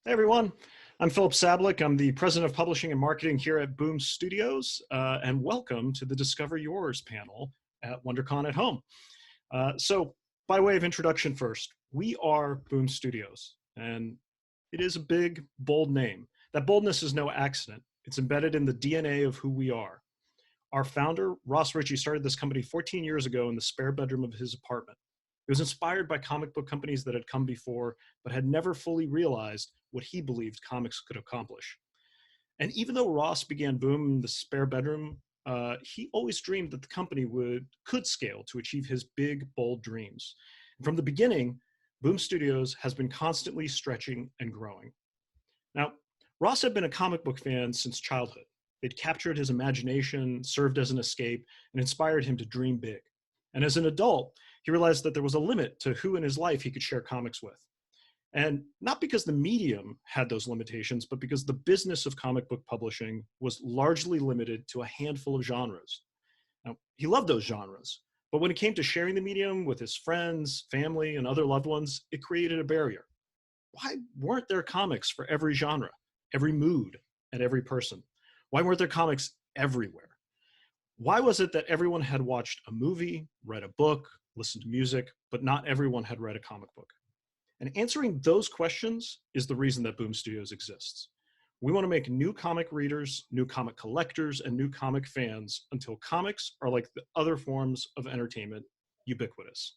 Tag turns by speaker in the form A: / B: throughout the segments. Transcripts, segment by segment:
A: Hey everyone, I'm Filip Sablik. I'm the President of Publishing and Marketing here at Boom Studios, and welcome to the Discover Yours panel at WonderCon at Home. So by way of introduction first, we are Boom Studios, and it is a big, bold name. That boldness is no accident. It's embedded in the DNA of who we are. Our founder, Ross Ritchie, started this company 14 years ago in the spare bedroom of his apartment. It was inspired by comic book companies that had come before, but had never fully realized what he believed comics could accomplish. And even though Ross began Boom in the spare bedroom, he always dreamed that the company could scale to achieve his big, bold dreams. And from the beginning, Boom Studios has been constantly stretching and growing. Now, Ross had been a comic book fan since childhood. It captured his imagination, served as an escape, and inspired him to dream big. And as an adult, he realized that there was a limit to who in his life he could share comics with. And not because the medium had those limitations, but because the business of comic book publishing was largely limited to a handful of genres. Now, he loved those genres, but when it came to sharing the medium with his friends, family, and other loved ones, it created a barrier. Why weren't there comics for every genre, every mood, and every person? Why weren't there comics everywhere? Why was it that everyone had watched a movie, read a book, listened to music, but not everyone had read a comic book? And answering those questions is the reason that Boom Studios exists. We want to make new comic readers, new comic collectors, and new comic fans until comics are like the other forms of entertainment, ubiquitous.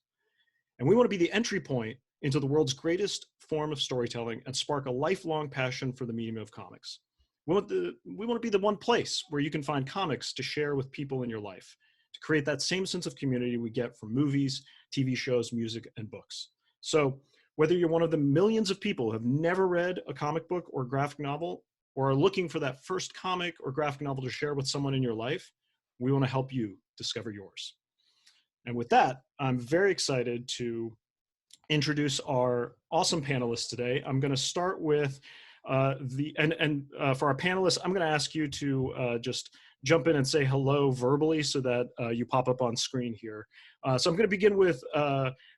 A: And we want to be the entry point into the world's greatest form of storytelling and spark a lifelong passion for the medium of comics. We want to be the one place where you can find comics to share with people in your life, to create that same sense of community we get from movies, TV shows, music, and books. So whether you're one of the millions of people who have never read a comic book or graphic novel, or are looking for that first comic or graphic novel to share with someone in your life, we want to help you discover yours. And with that, I'm very excited to introduce our awesome panelists today. I'm going to start with for our panelists, I'm going to ask you to just jump in and say hello verbally so that you pop up on screen here. So I'm going to begin with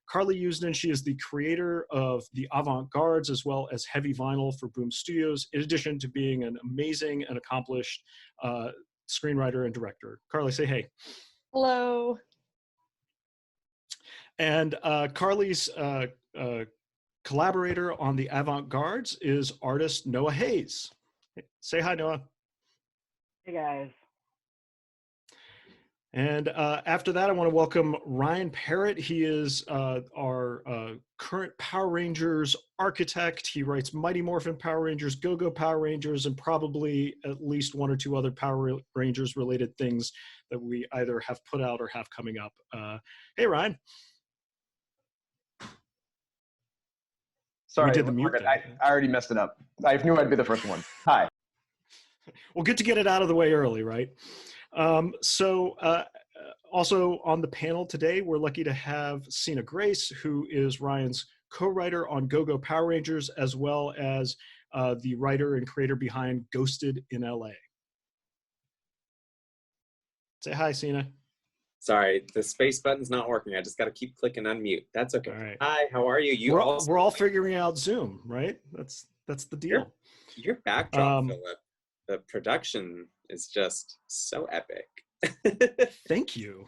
A: Carly Usdin. She is the creator of the Avant-Guards as well as Heavy Vinyl for Boom Studios, in addition to being an amazing and accomplished screenwriter and director. Carly, say hey.
B: Hello.
A: And Carly's collaborator on the Avant-Guards is artist Noah Hayes. Say hi, Noah.
C: Hey, guys.
A: And after that, I want to welcome Ryan Parrott. He is our current Power Rangers architect. He writes Mighty Morphin Power Rangers, Go-Go Power Rangers, and probably at least one or two other Power Rangers related things that we either have put out or have coming up. Hey, Ryan.
D: Sorry,
A: we did the mute
D: I already messed it up. I knew I'd be the first one. Hi.
A: Well, good to get it out of the way early, right? Also on the panel today, we're lucky to have Sina Grace, who is Ryan's co-writer on Go-Go Power Rangers, as well as the writer and creator behind Ghosted in LA. Say hi, Sina.
E: Sorry, the space button's not working. I just got to keep clicking unmute. That's okay.
A: All right.
E: Hi, how are you?
A: We're all figuring out Zoom, right? That's the deal.
E: Your backdrop, Philip, the production is just so epic.
A: Thank you.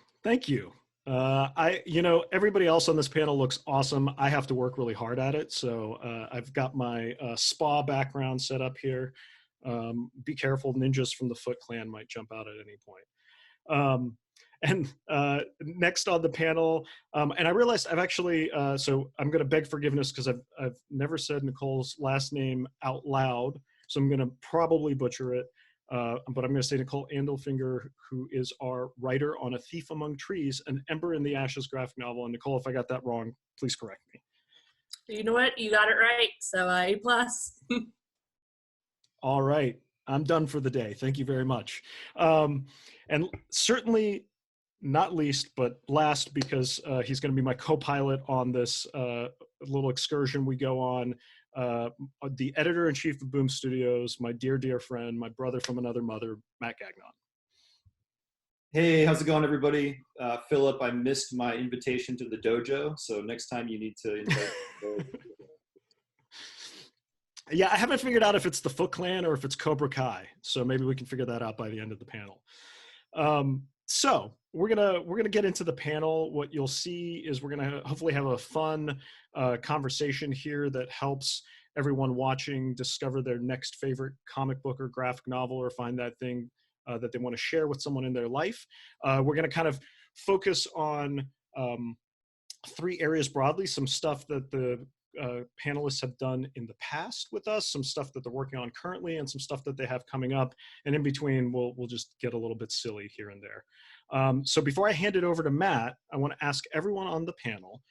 A: Everybody else on this panel looks awesome. I have to work really hard at it. So I've got my spa background set up here. Be careful, ninjas from the Foot Clan might jump out at any point. And next on the panel, and I realized I've actually, so I'm going to beg forgiveness because I've never said Nicole's last name out loud, so I'm going to probably butcher it, but I'm going to say Nicole Andelfinger, who is our writer on A Thief Among Trees, an Ember in the Ashes graphic novel. And Nicole, if I got that wrong, please correct me.
B: You know what? You got it right. So A+.
A: All right. I'm done for the day. Thank you very much. And certainly not least, but last, because he's going to be my co-pilot on this little excursion we go on, the editor-in-chief of Boom Studios, my dear, dear friend, my brother from another mother, Matt Gagnon.
F: Hey, how's it going, everybody? Philip, I missed my invitation to the dojo, so next time you need to invite me.
A: Yeah, I haven't figured out if it's the Foot Clan or if it's Cobra Kai. So maybe we can figure that out by the end of the panel. So we're gonna get into the panel. What you'll see is we're gonna hopefully have a fun conversation here that helps everyone watching discover their next favorite comic book or graphic novel, or find that thing that they want to share with someone in their life. We're gonna kind of focus on 3 areas broadly: some stuff that the panelists have done in the past with us, some stuff that they're working on currently, and some stuff that they have coming up. And in between, we'll just get a little bit silly here and there. So before I hand it over to Matt, I want to ask everyone on the panel,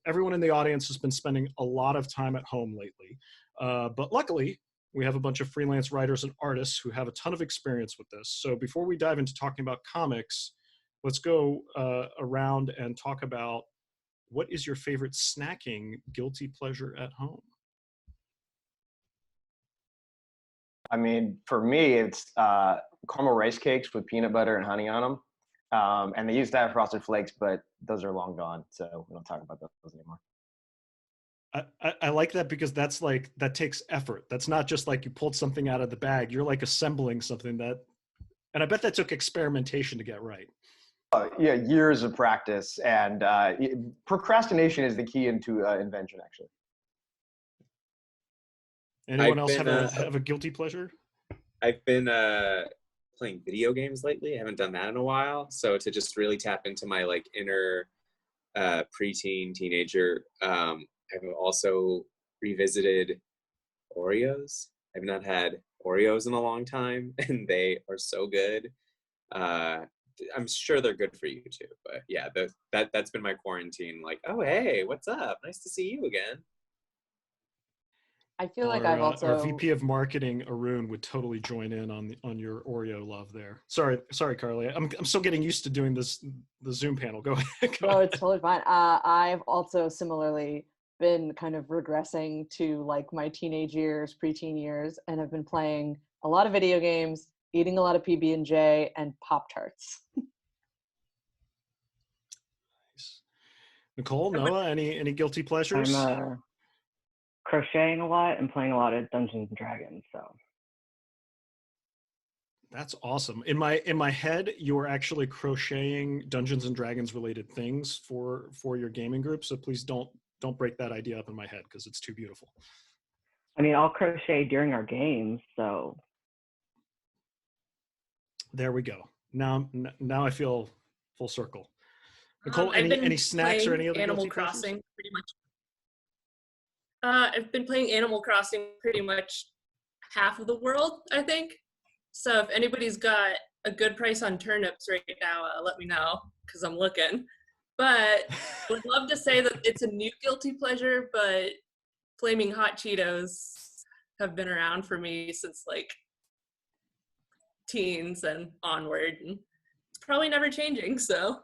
A: everyone in the audience has been spending a lot of time at home lately. But luckily, we have a bunch of freelance writers and artists who have a ton of experience with this. So before we dive into talking about comics, let's go around and talk about, what is your favorite snacking guilty pleasure at home?
D: I mean, for me, it's caramel rice cakes with peanut butter and honey on them. And they used to have Frosted Flakes, but those are long gone, so we don't talk about those anymore.
A: I like that, because that takes effort. That's not just like you pulled something out of the bag. You're like assembling something and I bet that took experimentation to get right.
D: Yeah, years of practice, and procrastination is the key into invention, actually.
A: Anyone else have a guilty pleasure?
E: I've been playing video games lately. I haven't done that in a while. So to just really tap into my like inner preteen, teenager, I've also revisited Oreos. I've not had Oreos in a long time, and they are so good. I'm sure they're good for you too, but yeah, that's been my quarantine. Like, oh hey, what's up? Nice to see you again.
C: I feel like I've also
A: Our VP of marketing, Arun, would totally join in on your Oreo love there. Sorry, Carly. I'm still getting used to doing the Zoom panel. Go ahead.
C: No, it's totally fine. I've also similarly been kind of regressing to like my teenage years, preteen years, and have been playing a lot of video games, eating a lot of PB&J and Pop-Tarts.
A: Nice. Nicole, Noah, any guilty pleasures?
C: I'm crocheting a lot and playing a lot of Dungeons and Dragons. So
A: That's awesome. In my head, you are actually crocheting Dungeons and Dragons related things for your gaming group. So please don't break that idea up in my head, because it's too beautiful.
C: I mean, I'll crochet during our games. So
A: There we go. Now I feel full circle. Nicole,
B: I've been
A: any snacks or any other
B: Animal
A: guilty pleasures?
B: Crossing pretty much. I've been playing Animal Crossing pretty much half of the world, I think. So if anybody's got a good price on turnips right now, let me know, because I'm looking. But would love to say that it's a new guilty pleasure, but flaming hot Cheetos have been around for me since like teens and onward, and it's probably never changing. So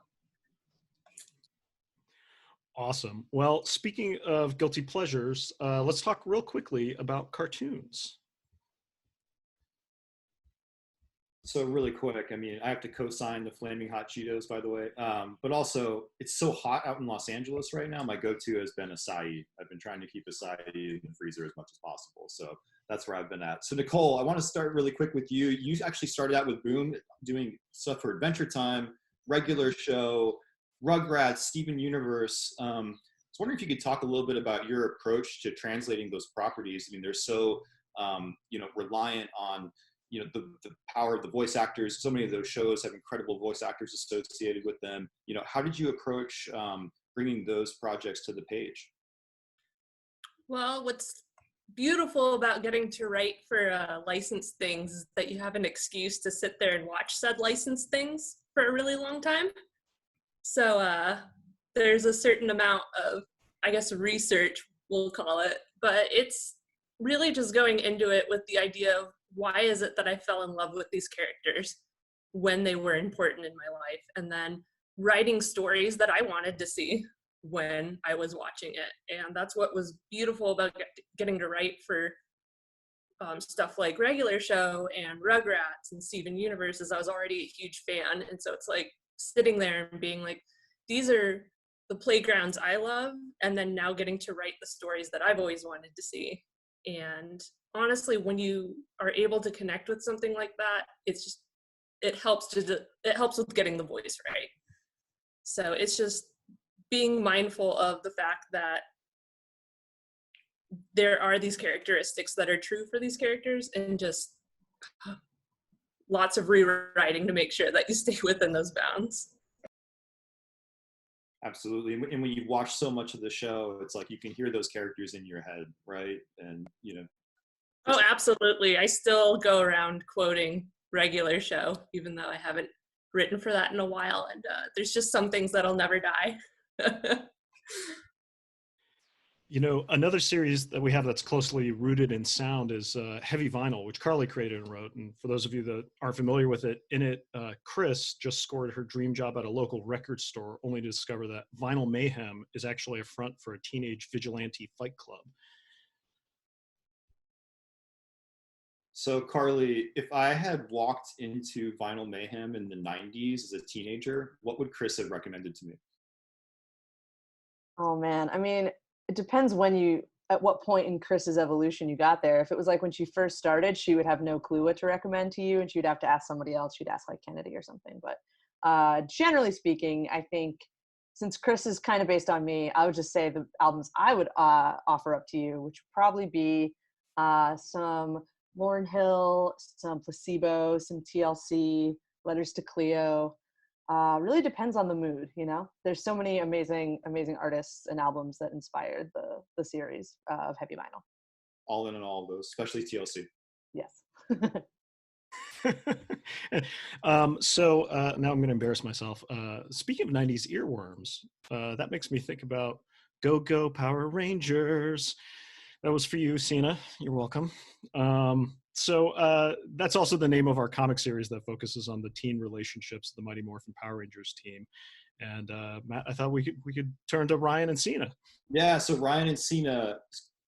A: Awesome. Well, speaking of guilty pleasures, let's talk real quickly about cartoons.
F: So really quick, I mean, I have to co-sign the Flaming Hot Cheetos, by the way. But also, it's so hot out in Los Angeles right now. My go-to has been acai. I've been trying to keep acai in the freezer as much as possible. So that's where I've been at. So Nicole, I want to start really quick with you. You actually started out with Boom, doing stuff for Adventure Time, regular show, Rugrats, Steven Universe. I was wondering if you could talk a little bit about your approach to translating those properties. I mean, they're so reliant on the power of the voice actors. So many of those shows have incredible voice actors associated with them. How did you approach bringing those projects to the page?
B: well, what's beautiful about getting to write for licensed things is that you have an excuse to sit there and watch said licensed things for a really long time. So there's a certain amount of, I guess, research, we'll call it, but it's really just going into it with the idea of why is it that I fell in love with these characters when they were important in my life, and then writing stories that I wanted to see when I was watching it. And that's what was beautiful about getting to write for stuff like Regular Show and Rugrats and Steven Universe, is I was already a huge fan. And so it's like sitting there and being like, these are the playgrounds I love, and then now getting to write the stories that I've always wanted to see And honestly, when you are able to connect with something like that, it helps with getting the voice right. So it's just being mindful of the fact that there are these characteristics that are true for these characters, and just lots of rewriting to make sure that you stay within those bounds.
F: Absolutely. And when you watch so much of the show, it's like you can hear those characters in your head, right? And, you know.
B: Oh, absolutely. I still go around quoting regular show, even though I haven't written for that in a while. And there's just some things that'll never die.
A: You know, another series that we have that's closely rooted in sound is Heavy Vinyl, which Carly created and wrote. And for those of you that aren't familiar with it, in it, Chris just scored her dream job at a local record store, only to discover that Vinyl Mayhem is actually a front for a teenage vigilante fight club.
F: So Carly, if I had walked into Vinyl Mayhem in the 90s as a teenager, what would Chris have recommended to me?
C: Oh man, I mean, it depends at what point in Chris's evolution you got there. If it was like when she first started, she would have no clue what to recommend to you, and she'd have to ask somebody else. She'd ask like Kennedy or something. But generally speaking, I think since Chris is kind of based on me, I would just say the albums I would offer up to you, which would probably be some Lauryn Hill, some Placebo, some TLC, Letters to Cleo. Really depends on the mood, you know. There's so many amazing artists and albums that inspired the series of Heavy Vinyl.
F: All in all of those, especially TLC.
C: Yes.
A: So now I'm going to embarrass myself. Speaking of 90s earworms, that makes me think about Go Go Power Rangers. That was for you, Sina. You're welcome. So that's also the name of our comic series that focuses on the teen relationships of the Mighty Morphin Power Rangers team. And Matt, I thought we could turn to Ryan and Sina.
F: Yeah, so Ryan and Sina,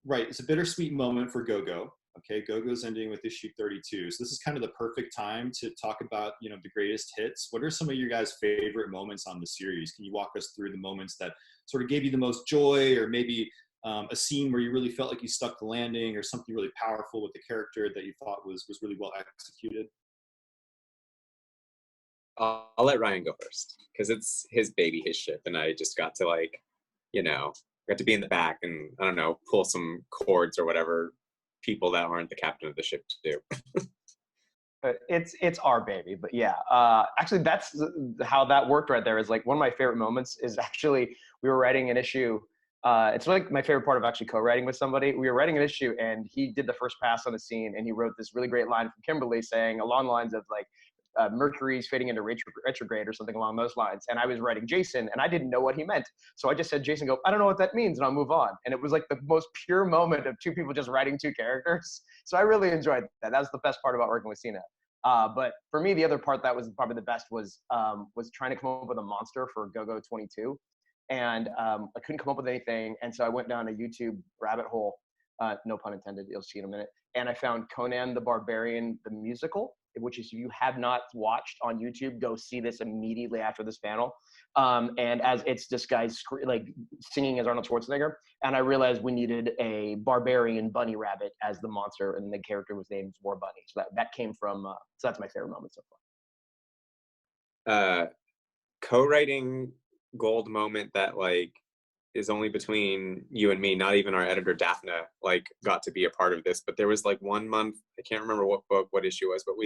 F: right, it's a bittersweet moment for Go-Go. Okay, Go-Go's ending with issue 32. So this is kind of the perfect time to talk about, you know, the greatest hits. What are some of your guys' favorite moments on the series? Can you walk us through the moments that sort of gave you the most joy, or maybe a scene where you really felt like you stuck the landing, or something really powerful with the character that you thought was really well executed?
E: I'll let Ryan go first, because it's his baby, his ship, and I just got to, like, you know, got to be in the back and, I don't know, pull some cords or whatever people that aren't the captain of the ship do.
D: It's our baby, but yeah. Actually, that's how that worked right there. Is like one of my favorite moments is actually we were writing an issue. It's like my favorite part of actually co-writing with somebody. We were writing an issue, and he did the first pass on the scene, and he wrote this really great line from Kimberly saying along the lines of like, Mercury's fading into retrograde or something along those lines. And I was writing Jason, and I didn't know what he meant. So I just said, Jason, go, I don't know what that means, and I'll move on. And it was like the most pure moment of two people just writing two characters. So I really enjoyed that. That was the best part about working with Sina. But for me, the other part that was probably the best was trying to come up with a monster for Go-Go 22. And I couldn't come up with anything. And so I went down a YouTube rabbit hole, no pun intended, you'll see in a minute. And I found Conan the Barbarian, the musical, which is, if you have not watched on YouTube, go see this immediately after this panel. And as it's this guy like singing as Arnold Schwarzenegger. And I realized we needed a barbarian bunny rabbit as the monster, and the character was named War Bunny. So that came from, so that's my favorite moment so
E: far. Co-writing gold moment that, like, is only between you and me, not even our editor Daphne like got to be a part of this. But there was like 1 month, I can't remember what book, what issue it was, but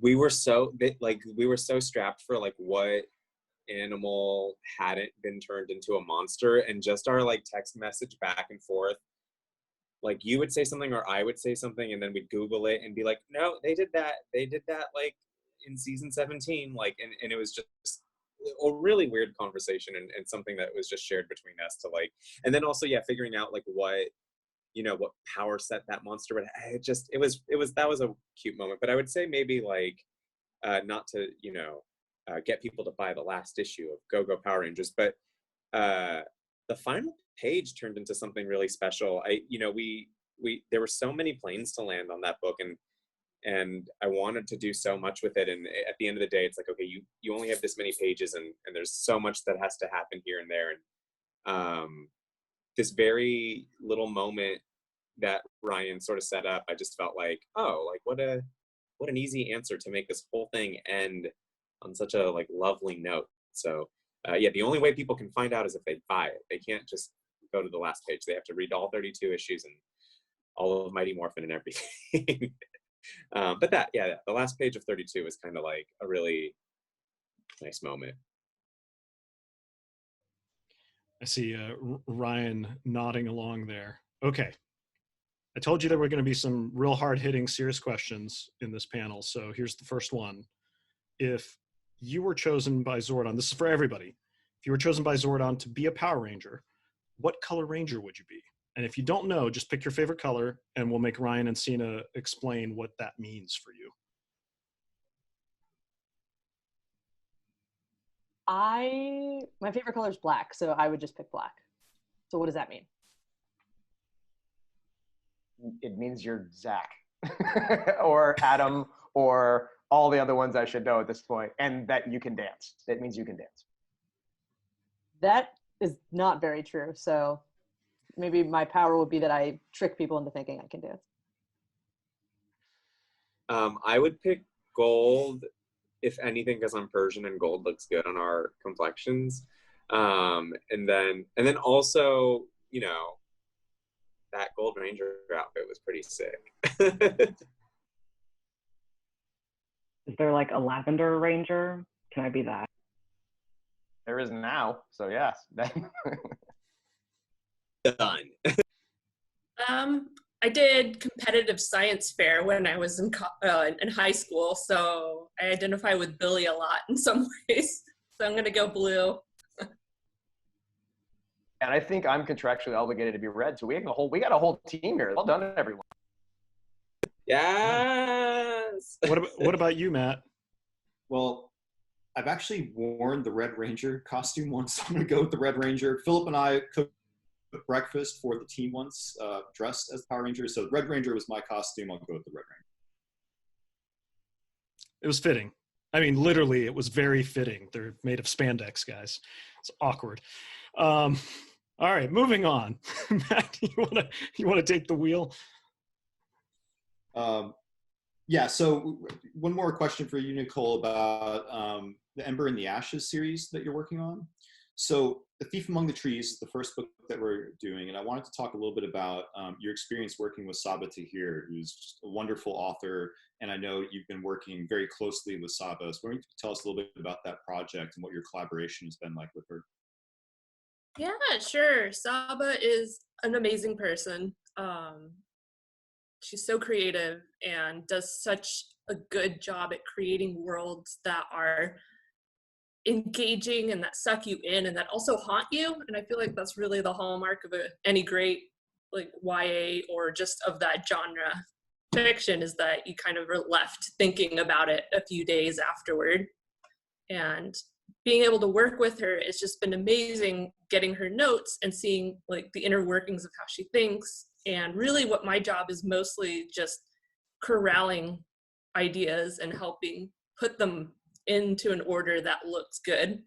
E: we were so strapped for like what animal hadn't been turned into a monster, and just our like text message back and forth. Like you would say something or I would say something, and then we'd Google it and be like, no, they did that like in season 17, like, and it was just a really weird conversation, and something that was just shared between us to like, and then also, yeah, figuring out like what power set that monster would have. That was a cute moment. But I would say maybe like, not to, get people to buy the last issue of Go Go Power Rangers, but the final page turned into something really special. There were so many planes to land on that book, and I wanted to do so much with it. And at the end of the day, it's like, okay, you only have this many pages, and there's so much that has to happen here and there. And this very little moment that Ryan sort of set up, I just felt like, oh, like what an easy answer to make this whole thing end on such a like lovely note. So yeah, the only way people can find out is if they buy it. They can't just go to the last page. They have to read all 32 issues and all of Mighty Morphin and everything. But that, yeah, the last page of 32 is kind of like a really nice moment.
A: I see Ryan nodding along there. Okay. I told you there were going to be some real hard-hitting, serious questions in this panel. So here's the first one. If you were chosen by Zordon, this is for everybody. If you were chosen by Zordon to be a Power Ranger, what color Ranger would you be? And if you don't know, just pick your favorite color and we'll make Ryan and Sina explain what that means for you.
C: My favorite color is black, so I would just pick black. So what does that mean?
D: It means you're Zach or Adam or all the other ones I should know at this point, and that you can dance. That means you can dance.
C: That is not very true. So maybe my power would be that I trick people into thinking I can dance.
E: I would pick gold, if anything, because I'm Persian and gold looks good on our complexions. And then also, you know, that Gold Ranger outfit was pretty sick.
G: Is there like a lavender ranger? Can I be that?
D: There is now, so yes.
E: Done.
B: I did competitive science fair when I was in high school, so I identify with Billy a lot in some ways. So I'm gonna go blue.
D: And I think I'm contractually obligated to be red, so we got a whole team here. Well done, everyone.
E: Yes.
A: What about you, Matt?
F: Well, I've actually worn the Red Ranger costume once. So I'm going to go with the Red Ranger. Philip and I cooked breakfast for the team once, dressed as the Power Rangers. So Red Ranger was my costume. I'll go with the Red Ranger.
A: It was fitting. I mean, literally, it was very fitting. They're made of spandex, guys. It's awkward. All right, moving on. Matt, you want to take the wheel?
F: Yeah, so one more question for you, Nicole, about the Ember and the Ashes series that you're working on. So The Thief Among the Trees is the first book that we're doing, and I wanted to talk a little bit about your experience working with Saba Tahir, who's just a wonderful author, and I know you've been working very closely with Saba. So why don't you tell us a little bit about that project and what your collaboration has been like with her?
B: Yeah, sure. Saba is an amazing person. She's so creative and does such a good job at creating worlds that are engaging and that suck you in and that also haunt you. And I feel like that's really the hallmark of any great like YA or just of that genre fiction, is that you kind of are left thinking about it a few days afterward. And being able to work with her, it's just been amazing, getting her notes and seeing like the inner workings of how she thinks. And really what my job is mostly just corralling ideas and helping put them into an order that looks good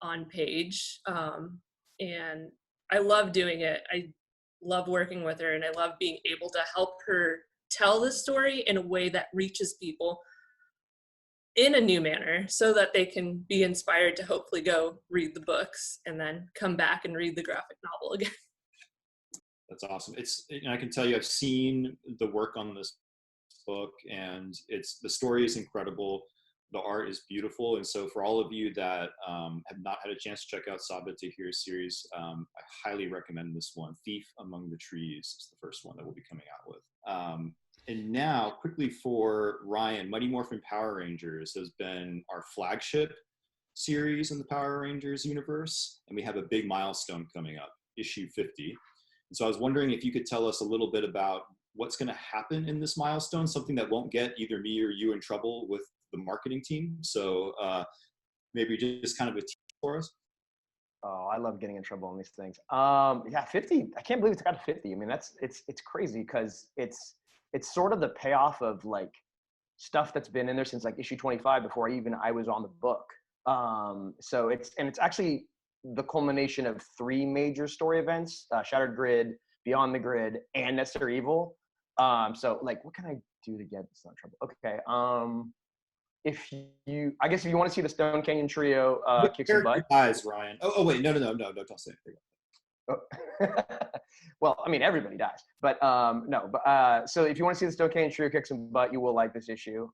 B: on page. And I love doing it. I love working with her, and I love being able to help her tell the story in a way that reaches people in a new manner so that they can be inspired to hopefully go read the books and then come back and read the graphic novel again.
F: That's awesome. I can tell you, I've seen the work on this book, and the story is incredible. The art is beautiful. And so for all of you that have not had a chance to check out Saba Tahir's series, I highly recommend this one. Thief Among the Trees is the first one that we'll be coming out with. And now, quickly for Ryan, Mighty Morphin Power Rangers has been our flagship series in the Power Rangers universe, and we have a big milestone coming up, issue 50. And so I was wondering if you could tell us a little bit about what's going to happen in this milestone, something that won't get either me or you in trouble with the marketing team. So maybe just kind of a tease for us.
D: Oh, I love getting in trouble on these things. Yeah, 50. I can't believe it's got a 50. I mean, it's crazy because it's sort of the payoff of like stuff that's been in there since like issue 25 before I was on the book. So it's actually the culmination of 3 major story events: Shattered Grid, Beyond the Grid, and Necessary Evil. So like, what can I do to get this in trouble? Okay. I guess if you want to see the Stone Canyon Trio kick some butt.
F: Dies, Ryan. Oh wait, no, don't say it.
D: Oh. Well, I mean, everybody dies, but no. But so if you want to see the Stone Canyon Trio kick some butt, you will like this issue.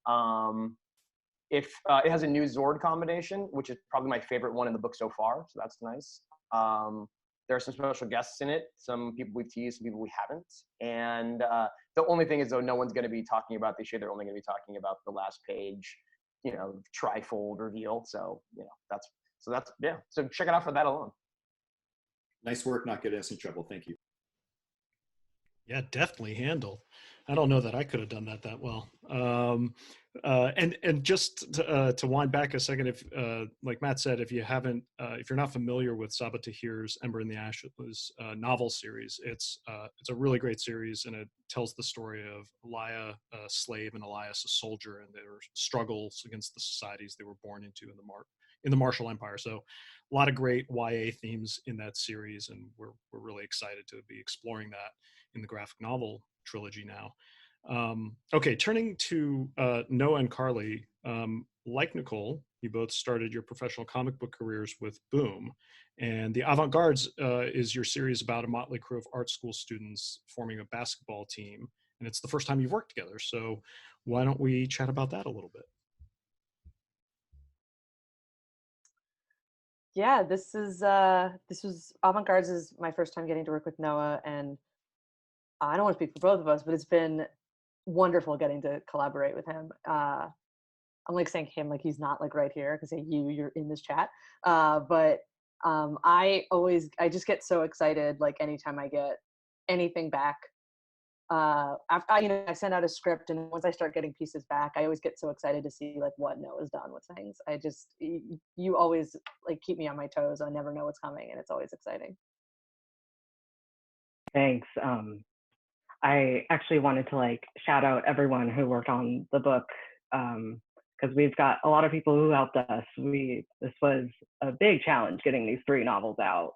D: If it has a new Zord combination, which is probably my favorite one in the book so far, so that's nice. There are some special guests in it, some people we've teased, some people we haven't. And the only thing is, though, no one's going to be talking about this year. They're only going to be talking about the last page, trifold reveal. So, that's yeah. So check it out for that alone.
F: Nice work, not getting us in trouble. Thank you.
A: Yeah, deftly handled. I don't know that I could have done that well. And just to wind back a second, if like Matt said, if you're not familiar with Sabah Tahir's Ember in the Ashes novel series, it's a really great series, and it tells the story of Elia, a slave, and Elias, a soldier, and their struggles against the societies they were born into in the Marshall Empire. So a lot of great YA themes in that series, and we're really excited to be exploring that in the graphic novel trilogy now. Okay, turning to Noah and Carly, like Nicole, you both started your professional comic book careers with Boom, and the Avant-Guards is your series about a motley crew of art school students forming a basketball team, and it's the first time you've worked together. So why don't we chat about that a little bit?
C: Yeah, this was Avant-Guards is my first time getting to work with Noah, and I don't want to speak for both of us, but it's been wonderful getting to collaborate with him. I'm like saying him like he's not like right here because you're in this chat. But I just get so excited like anytime I get anything back. I send out a script, and once I start getting pieces back, I always get so excited to see like what Noah's done with things. You always like keep me on my toes. I never know what's coming, and it's always exciting.
G: Thanks. I actually wanted to like shout out everyone who worked on the book, because we've got a lot of people who helped us. This was a big challenge getting these 3 novels out.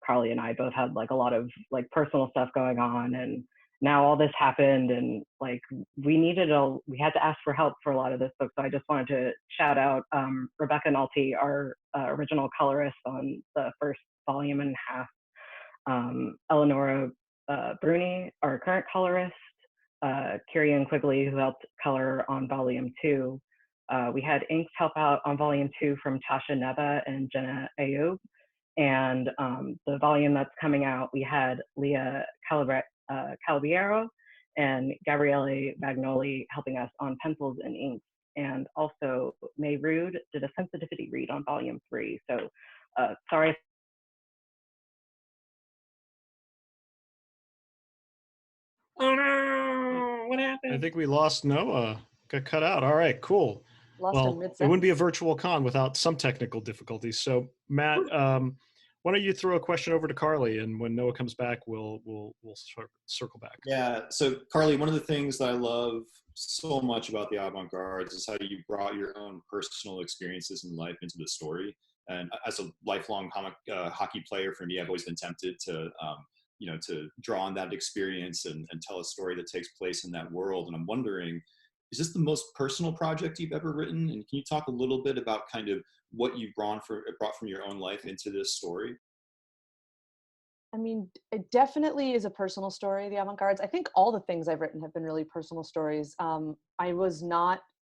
G: Carly and I both had like a lot of like personal stuff going on, and now all this happened, and like we had to ask for help for a lot of this book. So I just wanted to shout out Rebecca Nolte, our original colorist on the first volume and a half, Eleonora Bruni, our current colorist, Kirian Quigley, who helped color on volume 2. We had inks help out on volume 2 from Tasha Neba and Jenna Ayoub. And the volume that's coming out, we had Leah Calabiero and Gabriele Magnoli helping us on pencils and inks. And also May Rude did a sensitivity read on volume 3. So sorry.
B: Oh no, what happened?
A: I think we lost Noah. Got cut out. All right, cool.
C: Lost
A: Well,
C: in mid-sentence.
A: it wouldn't be a virtual con without some technical difficulties. So Matt, why don't you throw a question over to Carly, and when Noah comes back, we'll circle back.
F: Yeah. So Carly, one of the things that I love so much about the Avant-Guards is how you brought your own personal experiences in life into the story. And as a lifelong hockey player, for me, I've always been tempted to to draw on that experience and tell a story that takes place in that world. And I'm wondering, is this the most personal project you've ever written? And can you talk a little bit about kind of what you've brought from your own life into this story?
C: I mean, it definitely is a personal story, the Avant-Guards. I think all the things I've written have been really personal stories. I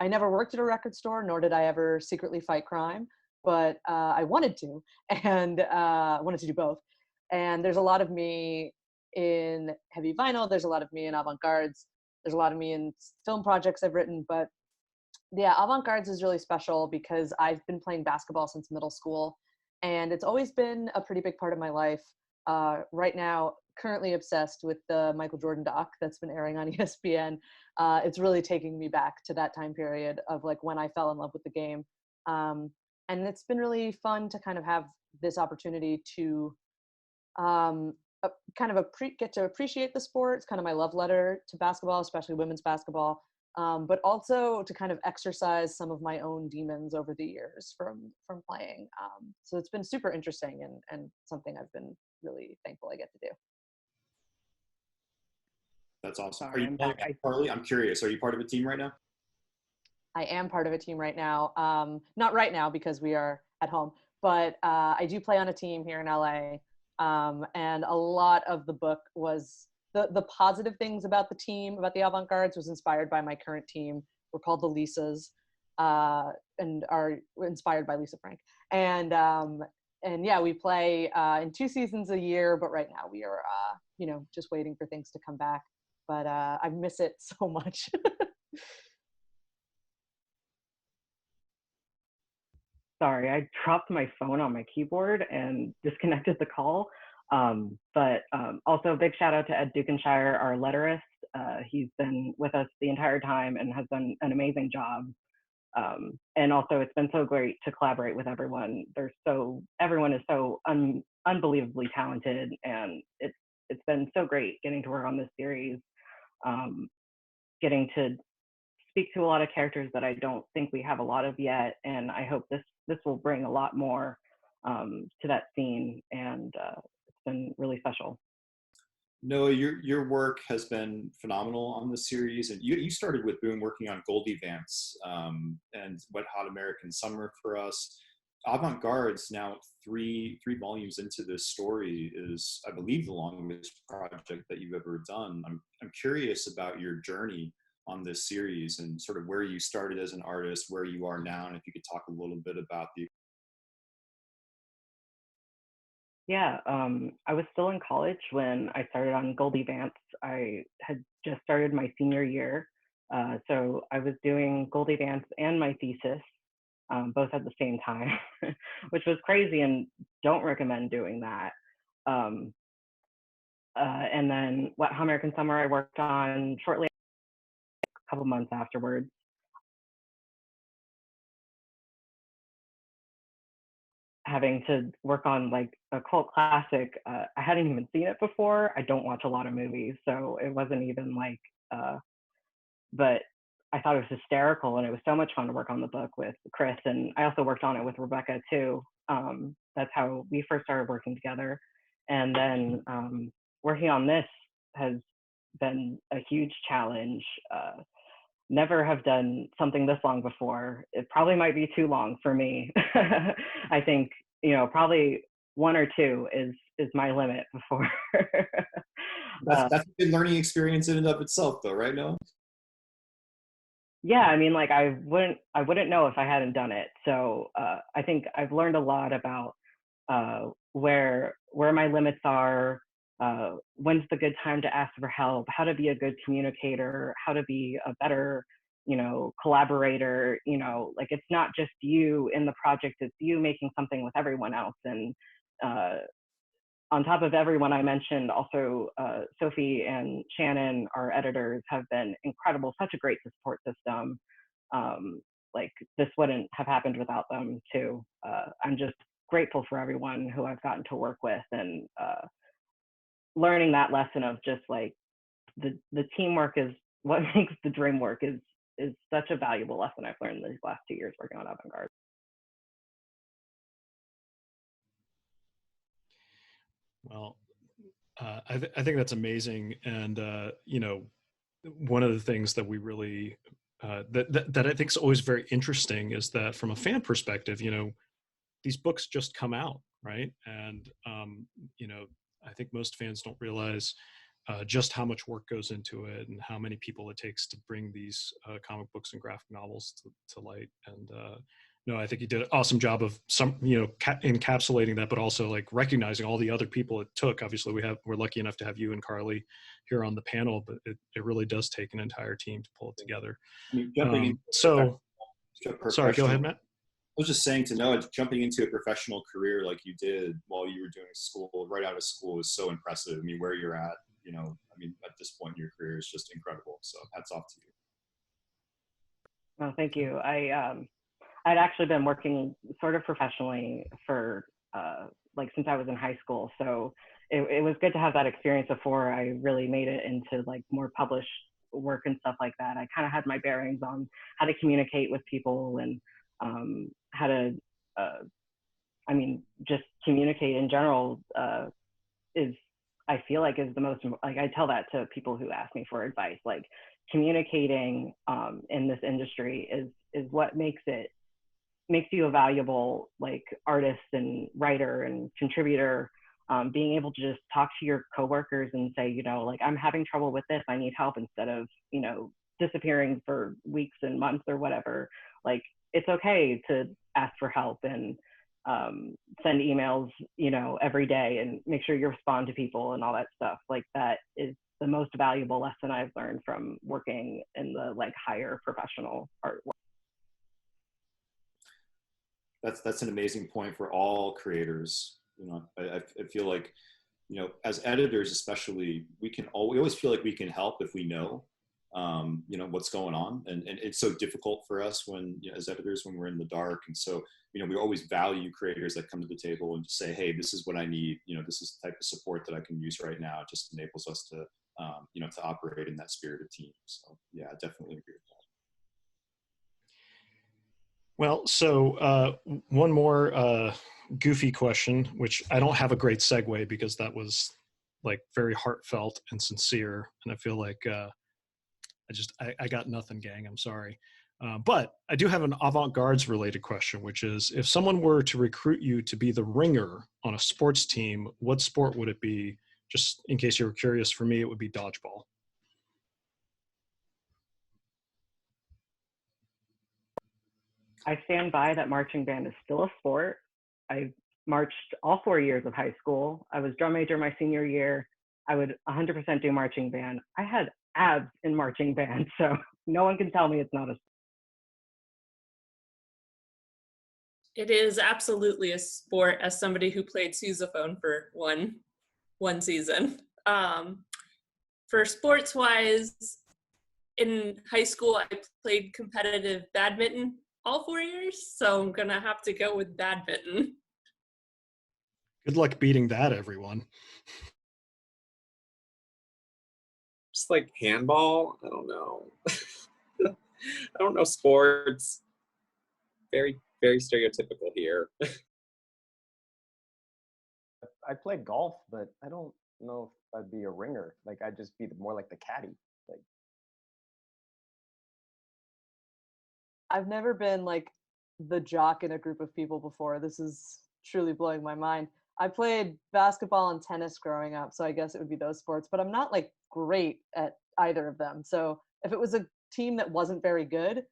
C: never worked at a record store, nor did I ever secretly fight crime, but I wanted to, and I wanted to do both. And there's a lot of me in heavy vinyl. There's a lot of me in Avant-Guards. There's a lot of me in film projects I've written. But yeah, Avant-Guards is really special because I've been playing basketball since middle school. And it's always been a pretty big part of my life. Right now, currently obsessed with the Michael Jordan doc that's been airing on ESPN. It's really taking me back to that time period of like when I fell in love with the game. And it's been really fun to kind of have this opportunity to get to appreciate the sport. It's kind of my love letter to basketball, especially women's basketball. but also to kind of exercise some of my own demons over the years from playing. So it's been super interesting and something I've been really thankful I get to do.
F: That's awesome.
G: Sorry,
F: Are you playing, Carly? I'm curious. Are you part of a team right now?
C: I am part of a team right now. Not right now because we are at home, but I do play on a team here in LA. And a lot of the book was the positive things about the team, about the Avant-Guards, was inspired by my current team. We're called the Lisas, and are inspired by Lisa Frank. And yeah, we play in 2 seasons a year, but right now we are, just waiting for things to come back. But I miss it so much.
G: Sorry, I dropped my phone on my keyboard and disconnected the call. But also a big shout out to Ed Dukenshire, our letterist. He's been with us the entire time and has done an amazing job. And also it's been so great to collaborate with everyone. Everyone is so unbelievably talented, and it's been so great getting to work on this series, getting to speak to a lot of characters that I don't think we have a lot of yet. And I hope this will bring a lot more to that scene, and it's been really special.
F: Noah, your work has been phenomenal on this series, and you started with Boom working on Goldie Vance and Wet Hot American Summer for us. Avant-Guards, now three volumes into this story, is, I believe, the longest project that you've ever done. I'm curious about your journey on this series and sort of where you started as an artist, where you are now, and if you could talk a little bit about the.
G: Yeah, I was still in college when I started on Goldie Vance. I had just started my senior year, so I was doing Goldie Vance and my thesis, both at the same time, which was crazy and don't recommend doing that. And then Wet Hot American Summer I worked on shortly, a couple months afterwards. Having to work on like a cult classic, I hadn't even seen it before. I don't watch a lot of movies, so it wasn't even like, but I thought it was hysterical, and it was so much fun to work on the book with Chris. And I also worked on it with Rebecca too. That's how we first started working together. And then working on this has been a huge challenge. Never have done something this long before. It probably might be too long for me. I think, probably 1 or 2 is my limit before.
F: That's a good learning experience in and of itself, though, right, Noah?
G: Yeah, I mean, like I wouldn't know if I hadn't done it. So I think I've learned a lot about where my limits are, when's the good time to ask for help, how to be a good communicator, how to be a better, collaborator. Like it's not just you in the project, it's you making something with everyone else. And on top of everyone I mentioned, also Sophie and Shannon, our editors, have been incredible, such a great support system. Like this wouldn't have happened without them too. I'm just grateful for everyone who I've gotten to work with, and learning that lesson of just like the teamwork is what makes the dream work is such a valuable lesson I've learned these last 2 years working on Avant-Guards.
A: Well, I think that's amazing. And, one of the things that we really, that I think is always very interesting is that from a fan perspective, these books just come out, right? And, I think most fans don't realize just how much work goes into it and how many people it takes to bring these comic books and graphic novels to light. And no, I think you did an awesome job of encapsulating that, but also like recognizing all the other people it took. Obviously, we're lucky enough to have you and Carly here on the panel, but it really does take an entire team to pull it together. Sorry, go ahead, Matt.
F: I was just saying to Noah, jumping into a professional career like you did while you were doing school, right out of school, is so impressive. I mean, where you're at, at this point in your career is just incredible. So hats off to you.
G: Oh, thank you. I'd actually been working sort of professionally for since I was in high school. So it was good to have that experience before I really made it into like more published work and stuff like that. I kind of had my bearings on how to communicate with people and how to, I mean, just communicate in general I feel like is the most, like I tell that to people who ask me for advice, like communicating in this industry is what makes you a valuable like artist and writer and contributor. Being able to just talk to your coworkers and say, you know, like I'm having trouble with this, I need help, instead of, you know, disappearing for weeks and months or whatever. Like it's okay to ask for help and send emails, you know, every day and make sure you respond to people and all that stuff. Like that is the most valuable lesson I've learned from working in the like higher professional art world.
F: That's an amazing point for all creators. You know, I feel like, you know, as editors especially, we always feel like we can help if we know, you know, what's going on, and it's so difficult for us when, you know, as editors, when we're in the dark. And so, you know, we always value creators that come to the table and just say, hey, this is what I need, you know, this is the type of support that I can use right now. It just enables us to, you know, to operate in that spirit of team. So yeah, I definitely agree with that.
A: Well, so one more goofy question, which I don't have a great segue because that was like very heartfelt and sincere, and I feel like I got nothing, gang. I'm sorry, but I do have an Avant-Guards related question, which is, if someone were to recruit you to be the ringer on a sports team, what sport would it be? Just in case you were curious, for me, it would be dodgeball.
G: I stand by that marching band is still a sport. I marched all 4 years of high school. I was drum major my senior year. I would 100% do marching band. I had abs in marching band, so no one can tell me it's not a sport.
B: It is absolutely a sport, as somebody who played sousaphone for one season. For sports-wise, in high school, I played competitive badminton all 4 years, so I'm gonna have to go with badminton.
A: Good luck beating that, everyone.
E: Just like handball, I don't know. I don't know sports. Very, very stereotypical here.
D: I played golf, but I don't know if I'd be a ringer. Like I'd just be more like the caddy. Like
C: I've never been like the jock in a group of people before. This is truly blowing my mind. I played basketball and tennis growing up, so I guess it would be those sports, but I'm not like great at either of them. So if it was a team that wasn't very good,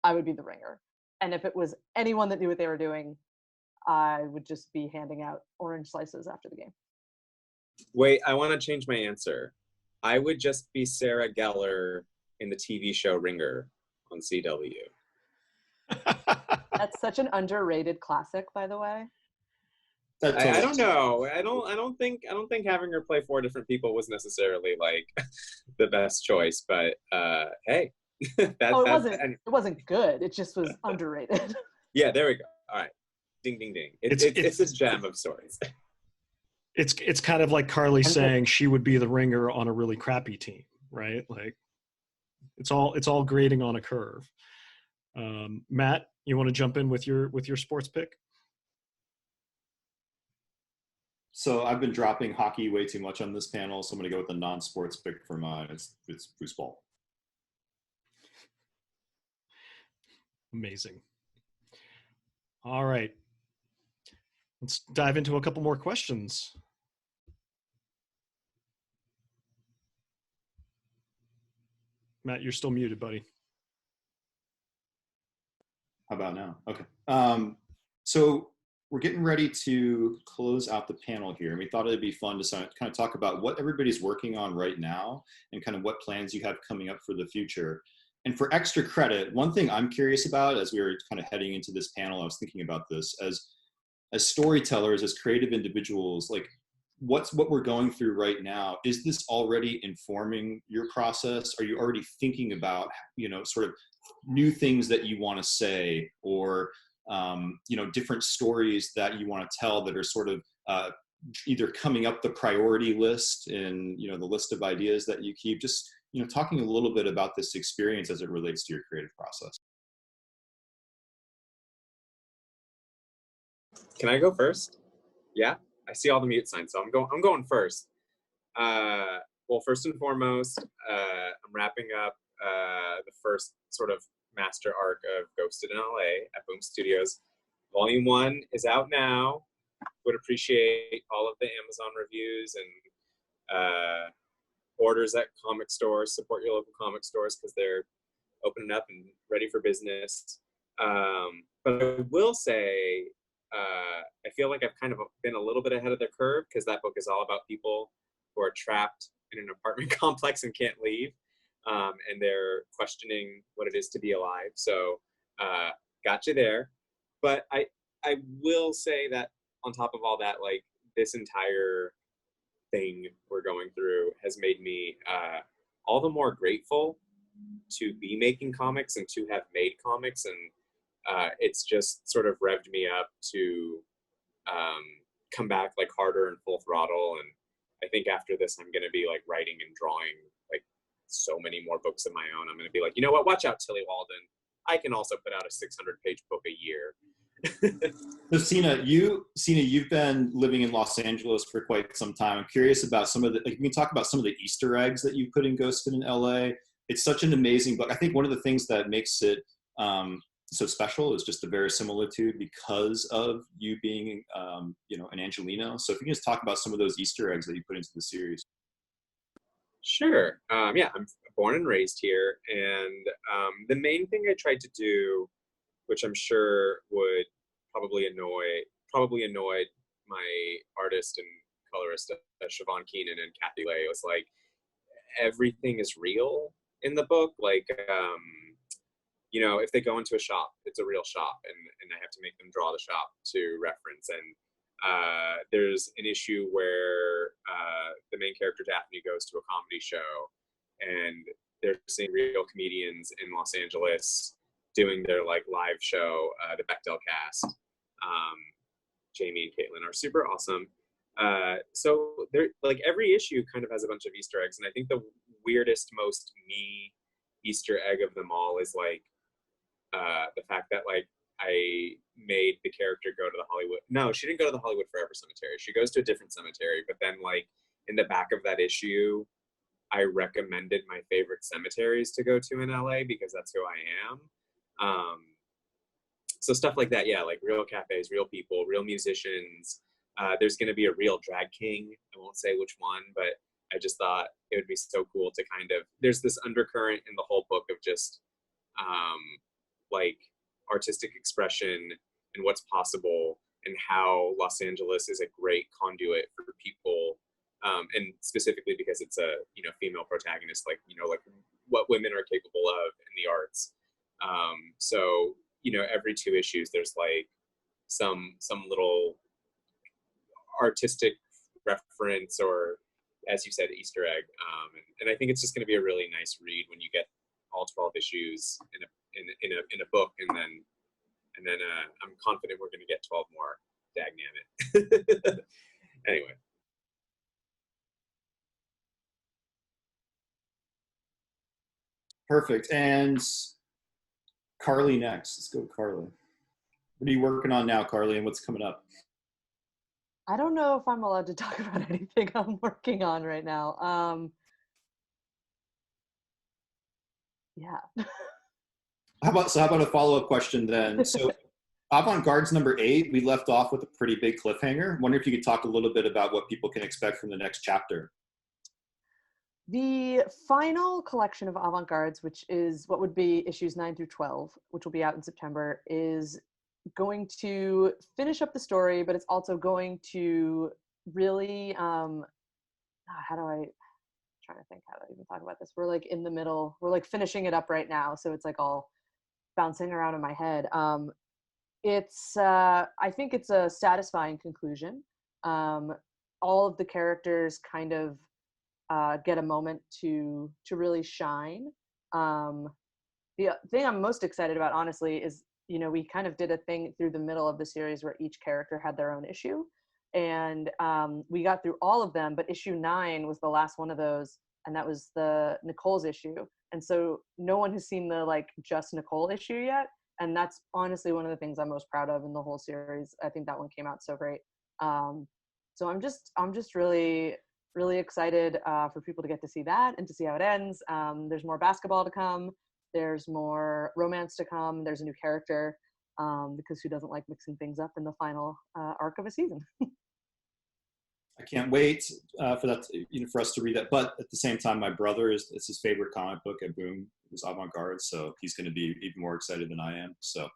C: I would be the ringer. And if it was anyone that knew what they were doing, I would just be handing out orange slices after the game.
E: Wait, I want to change my answer. I would just be Sarah Gellar in the TV show Ringer on CW.
C: That's such an underrated classic, by the way.
E: I don't know. I don't think having her play 4 different people was necessarily like the best choice. But hey,
C: it wasn't good. It just was underrated.
E: Yeah, there we go. All right, ding ding ding. It's a gem of sorts.
A: It's kind of like Carly saying she would be the ringer on a really crappy team, right? Like it's all grading on a curve. Matt, you want to jump in with your sports pick?
F: So I've been dropping hockey way too much on this panel, so I'm going to go with the non-sports pick for mine. It's foosball.
A: Amazing. All right. Let's dive into a couple more questions. Matt, you're still muted, buddy.
F: How about now? Okay. So we're getting ready to close out the panel here, and we thought it'd be fun to kind of talk about what everybody's working on right now and kind of what plans you have coming up for the future. And for extra credit, one thing I'm curious about as we were kind of heading into this panel, I was thinking about this as storytellers, as creative individuals, like what we're going through right now, is this already informing your process? Are you already thinking about, you know, sort of new things that you want to say, or you know, different stories that you want to tell that are sort of either coming up the priority list in, you know, the list of ideas that you keep? Just talking a little bit about this experience as it relates to your creative process.
E: Can I go first? Yeah, I see all the mute signs, so I'm going first. Well, first and foremost, I'm wrapping up the first sort of master arc of Ghosted in LA at Boom Studios. Volume 1 is out now. Would appreciate all of the Amazon reviews and orders at comic stores. Support your local comic stores because they're opening up and ready for business. But I will say, I feel like I've kind of been a little bit ahead of the curve because that book is all about people who are trapped in an apartment complex and can't leave. And they're questioning what it is to be alive. So got you there. But I will say that on top of all that, like this entire thing we're going through has made me all the more grateful to be making comics and to have made comics. And it's just sort of revved me up to come back like harder and full throttle. And I think after this, I'm going to be like writing and drawing like so many more books of my own. I'm going to be like, you know what? Watch out, Tilly Walden. I can also put out a 600-page book a year.
F: So Sina, you've been living in Los Angeles for quite some time. I'm curious about some of the, like, you can talk about some of the Easter eggs that you put in Ghosted in LA. It's such an amazing book. I think one of the things that makes it so special is just the verisimilitude because of you being, an Angelino. So if you can just talk about some of those Easter eggs that you put into the series.
E: Sure. Yeah, I'm born and raised here. And the main thing I tried to do, which I'm sure would probably annoyed my artist and colorist, Siobhan Keenan and Kathy Lay, was like, everything is real in the book. Like, if they go into a shop, it's a real shop, and I have to make them draw the shop to reference. And there's an issue where the main character, Daphne, goes to a comedy show, and they're seeing real comedians in Los Angeles doing their like live show, the Bechdel cast. Jamie and Caitlin are super awesome. So they're like, every issue kind of has a bunch of Easter eggs, and I think the weirdest, most me Easter egg of them all is like the fact that like I made the character go to the Hollywood. No, she didn't go to the Hollywood Forever Cemetery. She goes to a different cemetery, but then like in the back of that issue, I recommended my favorite cemeteries to go to in LA because that's who I am. So stuff like that, yeah, like real cafes, real people, real musicians. There's going to be a real drag king. I won't say which one, but I just thought it would be so cool to kind of, there's this undercurrent in the whole book of just like artistic expression and what's possible, and how Los Angeles is a great conduit for people. And specifically because it's a, female protagonist, like what women are capable of in the arts. So, every 2 issues, there's like some little artistic reference, or as you said, Easter egg. And I think it's just going to be a really nice read when you get all 12 issues in a book. And then I'm confident we're going to get 12 more. Dagnabbit. Anyway.
F: Perfect. And Carly next. Let's go with Carly. What are you working on now, Carly, and what's coming up?
C: I don't know if I'm allowed to talk about anything I'm working on right now. Yeah.
F: How about a follow-up question then? So Avant-Guards number 8, we left off with a pretty big cliffhanger. I wonder if you could talk a little bit about what people can expect from the next chapter.
C: The final collection of Avant-Guards, which is what would be issues 9 through 12, which will be out in September, is going to finish up the story, but it's also going to really, I'm trying to think how to even talk about this. We're like in the middle, we're like finishing it up right now. So it's like all bouncing around in my head. I think it's a satisfying conclusion. All of the characters kind of get a moment to really shine. The thing I'm most excited about, honestly, is, we kind of did a thing through the middle of the series where each character had their own issue. And we got through all of them, but issue 9 was the last one of those. and that was the Nicole's issue. And so no one has seen the like just Nicole issue yet, and that's honestly one of the things I'm most proud of in the whole series. I think that one came out so great. So I'm just really excited for people to get to see that and to see how it ends. There's more basketball to come. There's more romance to come. There's a new character, because who doesn't like mixing things up in the final arc of a season?
F: I can't wait for that, for us to read that. But at the same time, my brother it's his favorite comic book at Boom. It was Avant-Guards, so he's going to be even more excited than I am. So,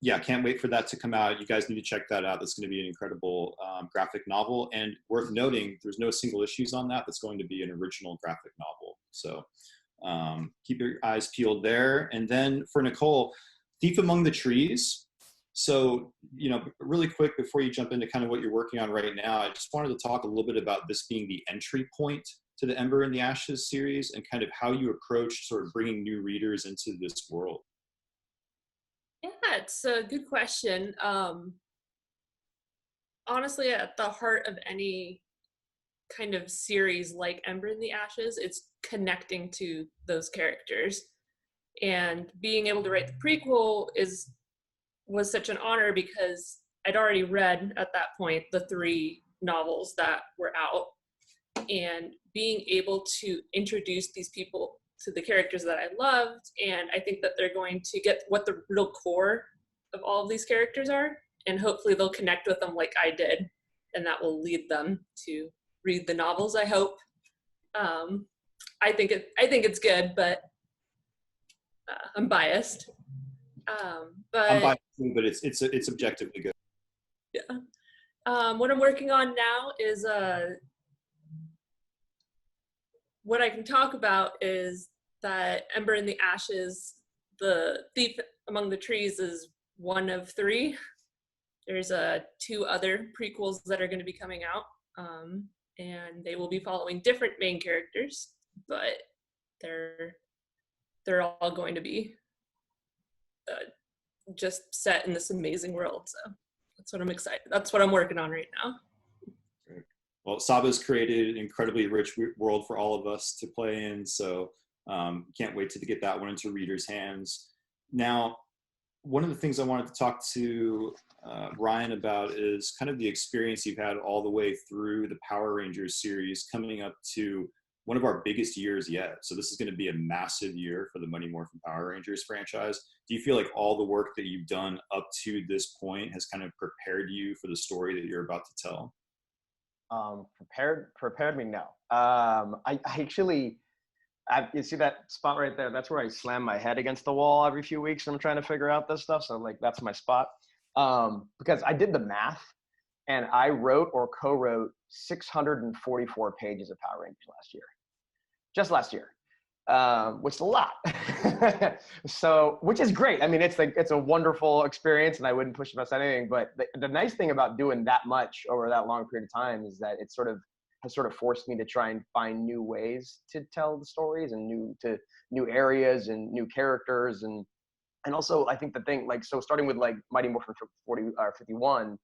F: yeah, can't wait for that to come out. You guys need to check that out. That's going to be an incredible graphic novel, and worth noting, there's no single issues on that. That's going to be an original graphic novel. So, keep your eyes peeled there. And then for Nicole, Thief Among the Trees. So, really quick before you jump into kind of what you're working on right now, I just wanted to talk a little bit about this being the entry point to the Ember and the Ashes series, and kind of how you approach sort of bringing new readers into this world.
B: Yeah, it's a good question. Honestly, at the heart of any kind of series like Ember and the Ashes, it's connecting to those characters. And being able to write the prequel was such an honor, because I'd already read at that point the 3 novels that were out, and being able to introduce these people to the characters that I loved, and I think that they're going to get what the real core of all of these characters are, and hopefully they'll connect with them like I did, and that will lead them to read the novels, I hope. I think it's good, but I'm biased. But
F: I'm biased too, but it's objectively good.
B: Yeah. What I'm working on now is what I can talk about is that Ember in the Ashes, the Thief Among the Trees, is one of 3. There's 2 other prequels that are going to be coming out, and they will be following different main characters, but they're all going to be just set in this amazing world. So that's what I'm excited. That's what I'm working on right now.
F: Well, Saba's created an incredibly rich world for all of us to play in, so can't wait to get that one into readers' hands. Now, one of the things I wanted to talk to Ryan about is kind of the experience you've had all the way through the Power Rangers series, coming up to one of our biggest years yet. So this is going to be a massive year for the Mighty Morphin Power Rangers franchise. Do you feel like all the work that you've done up to this point has kind of prepared you for the story that you're about to tell?
D: Prepared me? No. You see that spot right there? That's where I slam my head against the wall every few weeks when I'm trying to figure out this stuff. So like, that's my spot. Because I did the math, and I wrote or co-wrote 644 pages of Power Rangers just last year, which is a lot. So, which is great. I mean, it's a wonderful experience, and I wouldn't push it past anything. But the nice thing about doing that much over that long period of time is that it has forced me to try and find new ways to tell the stories, and new areas and new characters, and also I think the thing, like, so starting with like Mighty Morphin 51.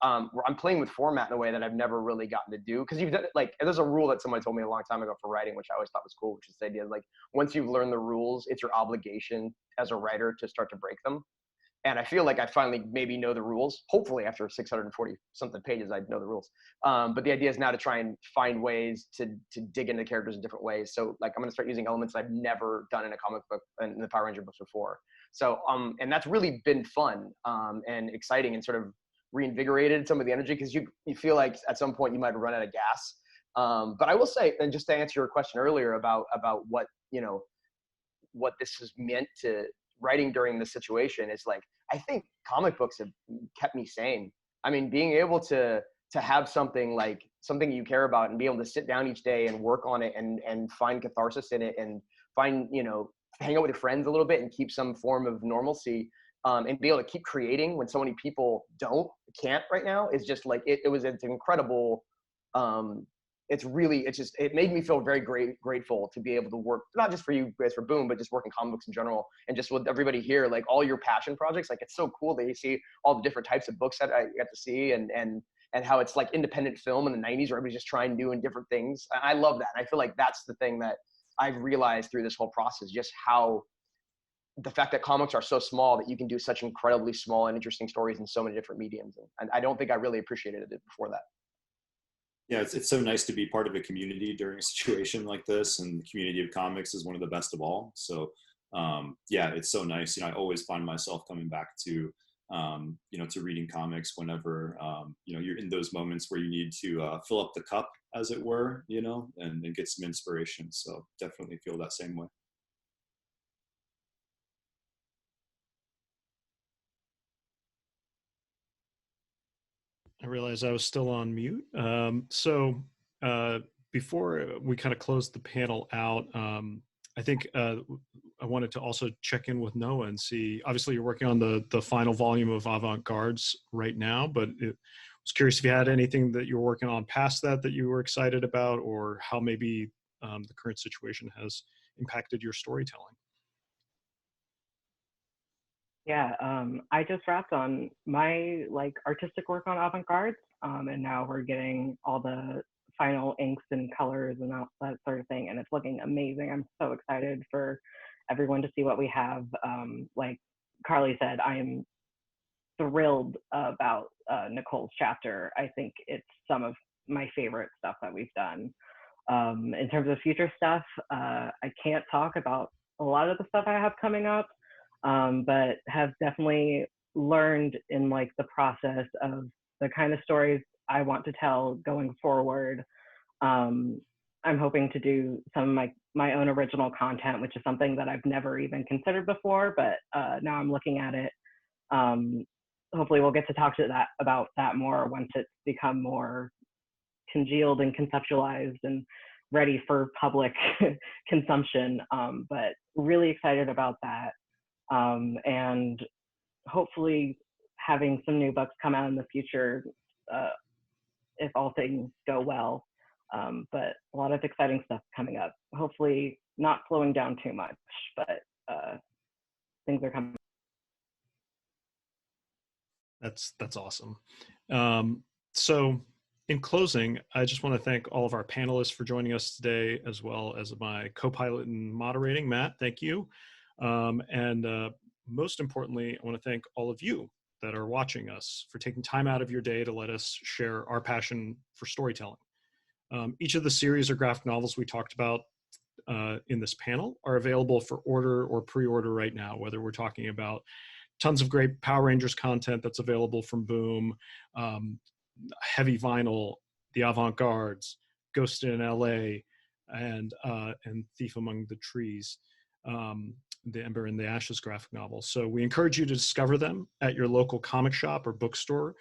D: Where I'm playing with format in a way that I've never really gotten to do, because you've done it, like, there's a rule that somebody told me a long time ago for writing, which I always thought was cool, which is the idea, like, once you've learned the rules, it's your obligation as a writer to start to break them. And I feel like I finally maybe know the rules. Hopefully after 640 something pages, I know the rules. But the idea is now to try and find ways to dig into characters in different ways. So like, I'm going to start using elements I've never done in a comic book, in the Power Ranger books before. So, and that's really been fun and exciting, and sort of reinvigorated some of the energy, because you feel like at some point you might run out of gas. But I will say, and just to answer your question earlier about what this has meant to writing during this situation, is like, I think comic books have kept me sane. I mean, being able to have something you care about, and be able to sit down each day and work on it, and find catharsis in it, and find, hang out with your friends a little bit and keep some form of normalcy, and be able to keep creating when so many people can't right now, is just like, it's incredible. It made me feel very grateful to be able to work, not just for you guys for Boom, but just working comic books in general, and just with everybody here, like all your passion projects. Like, it's so cool that you see all the different types of books that I get to see, and and how it's like independent film in the 90s where everybody's just trying new and different things. I love that. I feel like that's the thing that I've realized through this whole process, just how the fact that comics are so small that you can do such incredibly small and interesting stories in so many different mediums. And I don't think I really appreciated it before that.
F: Yeah, it's so nice to be part of a community during a situation like this, and the community of comics is one of the best of all. So yeah, it's so nice. I always find myself coming back to to reading comics whenever you're in those moments where you need to fill up the cup, as it were, and get some inspiration. So definitely feel that same way.
A: I realized I was still on mute. Before we kind of close the panel out, I think I wanted to also check in with Noah and see, obviously you're working on the final volume of Avant-Guards right now, but I was curious if you had anything that you were working on past that you were excited about, or how maybe the current situation has impacted your storytelling.
G: Yeah, I just wrapped on my artistic work on Avant-Guards, and now we're getting all the final inks and colors and that sort of thing, and it's looking amazing. I'm so excited for everyone to see what we have. Like Carly said, I am thrilled about Nicole's chapter. I think it's some of my favorite stuff that we've done. In terms of future stuff, I can't talk about a lot of the stuff I have coming up, but have definitely learned in the process of the kind of stories I want to tell going forward. I'm hoping to do some of my own original content, which is something that I've never even considered before, but now I'm looking at it. Hopefully we'll get to talk about that more once it's become more congealed and conceptualized and ready for public consumption. But really excited about that. And hopefully having some new books come out in the future, if all things go well. But a lot of exciting stuff coming up. Hopefully not slowing down too much, but things are coming.
A: That's awesome. So in closing, I just want to thank all of our panelists for joining us today, as well as my co-pilot and moderating, Matt. Thank you. And most importantly, I want to thank all of you that are watching us for taking time out of your day to let us share our passion for storytelling. Each of the series or graphic novels we talked about in this panel are available for order or pre-order right now, whether we're talking about tons of great Power Rangers content that's available from Boom, heavy vinyl, the Avant-Guards, Ghost in LA, and Thief Among the Trees, the Ember and the Ashes graphic novel. So we encourage you to discover them at your local comic shop or bookstore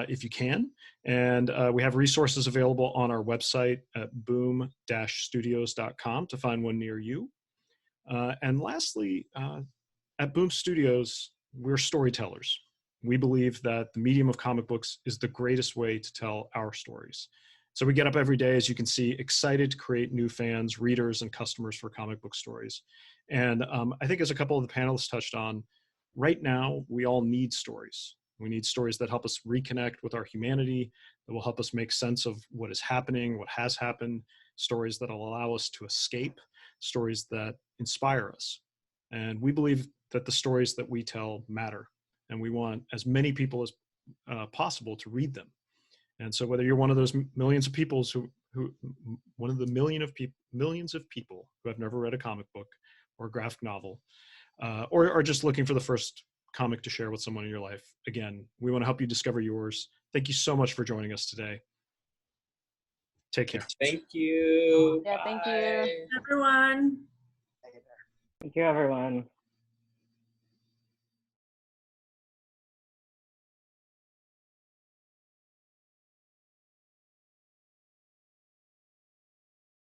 A: if you can. And we have resources available on our website at boom-studios.com to find one near you. And lastly, at Boom Studios, we're storytellers. We believe that the medium of comic books is the greatest way to tell our stories. So we get up every day, as you can see, excited to create new fans, readers, and customers for comic book stories. And I think, as a couple of the panelists touched on, right now, we all need stories. We need stories that help us reconnect with our humanity, that will help us make sense of what is happening, what has happened, stories that will allow us to escape, stories that inspire us. And we believe that the stories that we tell matter, and we want as many people as possible to read them. And so whether you're one of those millions of people one of the millions of people who have never read a comic book or a graphic novel, or are just looking for the first comic to share with someone in your life, again, we want to help you discover yours. Thank you so much for joining us today. Take care.
E: Thank you.
C: Yeah, thank you.
E: Bye.
B: Everyone.
G: Thank you, everyone.